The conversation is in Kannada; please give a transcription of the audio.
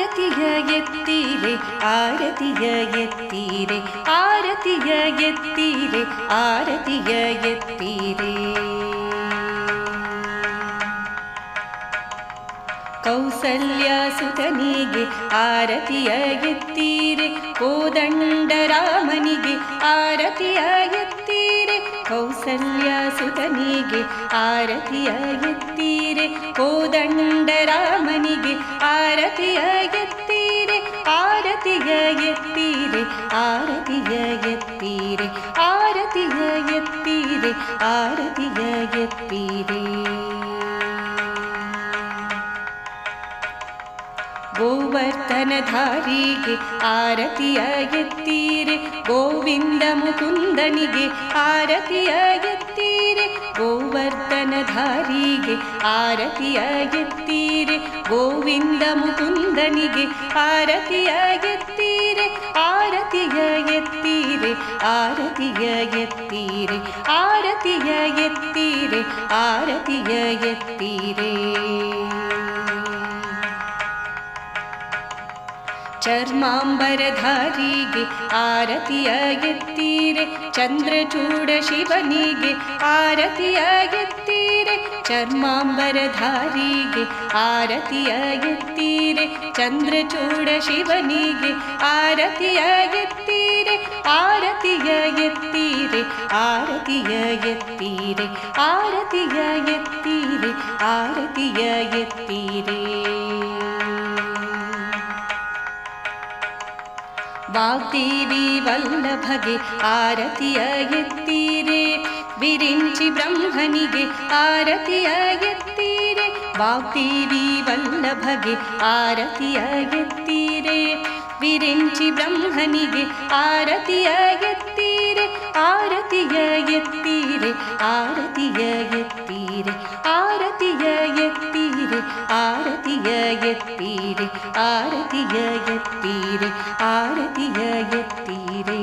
ಆರತಿಯ ಎತ್ತೀರೆ ಆರತಿಯ ಎತ್ತೀರೆ ಆರತಿಯ ಎತ್ತೀರೆ ಆರತಿಯ ಎತ್ತೀರೆ ಕೌಸಲ್ಯ ಸುತನಿಗೆ ಆರತಿಯ ಎತ್ತೀರೆ ಕೋದಂಡರಾಮನಿಗೆ ಆರತಿಯ ಎತ್ತೀರೆ ಕೌಸಲ್ಯ ಸುತನಿಗೆ ಆರತಿಯ ಎತ್ತೀರೆ ಕೋದಂಡರಾಮನಿಗೆ ಆರತಿಯ ಎತ್ತೀರೆ ಆರತಿಯ ಎತ್ತೀರೆ ಆರತಿಯ ಎತ್ತೀರೆ ಆರತಿಯ ಎತ್ತೀರೆ ಆರತಿಯ ಎತ್ತೀರೆ ಗೋವರ್ಧನಧಾರಿಗೆ ಆರತಿಯ ಎತ್ತೀರೆ ಗೋವಿಂದ ಮುಕುಂದನಿಗೆ ಆರತಿಯ ಎತ್ತೀರೆ ಗೋವರ್ಧನಧಾರಿಗೆ ಆರತಿಯ ಎತ್ತೀರೆ ಗೋವಿಂದ ಮುಕುಂದನಿಗೆ ಆರತಿಯ ಎತ್ತೀರೆ ಆರತಿಯ ಎತ್ತೀರೆ ಆರತಿಯ ಎತ್ತೀರೆ ಆರತಿಯ ಎತ್ತೀರೆ ಆರತಿಯ ಎತ್ತೀರೆ ಚರ್ಮಾಂಬರಧಾರಿಗೆ ಆರತಿಯ ಎತ್ತೀರೆ ಚಂದ್ರಚೂಡ ಶಿವನಿಗೆ ಆರತಿಯ ಎತ್ತೀರೆ ಚರ್ಮಾಂಬರಧಾರಿಗೆ ಆರತಿಯ ಎತ್ತೀರೆ ಚಂದ್ರಚೂಡ ಶಿವನಿಗೆ ಆರತಿಯ ಎತ್ತೀರೆ ಆರತಿಯ ಎತ್ತೀರೆ ಆರತಿಯ ಎತ್ತೀರೆ ಆರತಿಯ ಎತ್ತೀರೆ ಆರತಿಯ ಎತ್ತೀರೆ ವಾಗ್ದೇವಿ ವಲ್ಲಭಗೆ ಆರತಿಯ ಎತ್ತೀರೆ ವಿರಿಂಚಿ ಬ್ರಹ್ಮನಿಗೆ ಆರತಿಯ ಎತ್ತೀರೆ ವಾಗ್ದೇವಿ ವಲ್ಲಭಗೆ ಆರತಿಯ ಎತ್ತೀರೆ ವಿರಿಂಚಿ ಬ್ರಹ್ಮನಿಗೆ ಆರತಿಯ ಎತ್ತೀರೆ ಆರತಿಯ ಎತ್ತೀರೆ ಆರತಿಯ ಎತ್ತೀರೆ ಆರತಿಯ ಎತ್ತೀರೆ ಆರತಿಯ ಎತ್ತೀರೆ ಆರತಿಯ ಎತ್ತೀರೆ ಆರತಿಯ ಎತ್ತೀರೆ